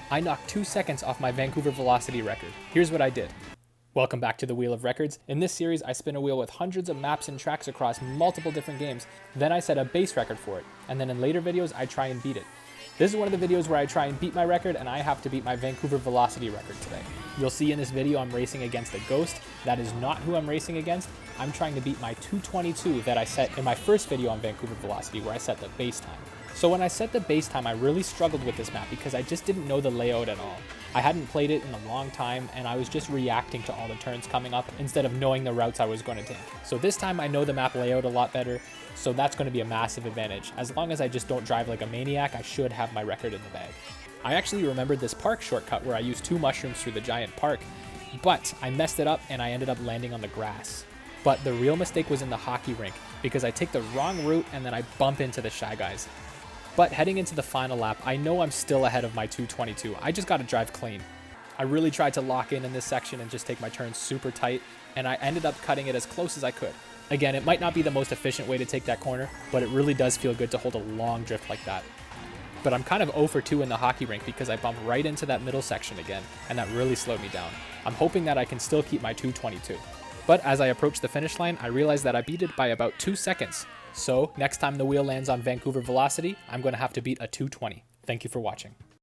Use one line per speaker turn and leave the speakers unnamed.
I knocked 2 seconds off my Vancouver velocity record. Here's what I did. Welcome back to the Wheel of Records. In this series, I spin a wheel with hundreds of maps and tracks across multiple different games. Then I set a base record for it, and then in later videos, I try and beat it. This is one of the videos where I try and beat my record, and I have to beat my Vancouver velocity record today. You'll see in this video I'm racing against a ghost. That is not who I'm racing against. I'm trying to beat my 222 that I set in my first video on Vancouver velocity, where I set the base time. So when I set the base time, I really struggled with this map because I just didn't know the layout at all. I hadn't played it in a long time, and I was just reacting to all the turns coming up instead of knowing the routes I was going to take. So this time I know the map layout a lot better, so that's going to be a massive advantage. As long as I just don't drive like a maniac, I should have my record in the bag. I actually remembered this park shortcut where I used 2 mushrooms through the giant park, but I messed it up and I ended up landing on the grass. But the real mistake was in the hockey rink because I take the wrong route and then I bump into the Shy Guys. But heading into the final lap, I know I'm still ahead of my 222. I just got to drive clean. I really tried to lock in this section and just take my turns super tight, and I ended up cutting it as close as I could. Again, it might not be the most efficient way to take that corner, but it really does feel good to hold a long drift like that. But I'm kind of 0 for 2 in the hockey rink because I bumped right into that middle section again, and that really slowed me down. I'm hoping that I can still keep my 222. But as I approach the finish line, I realized that I beat it by about 2 seconds. So next time the wheel lands on Vancouver velocity, I'm going to have to beat a 220. Thank you for watching.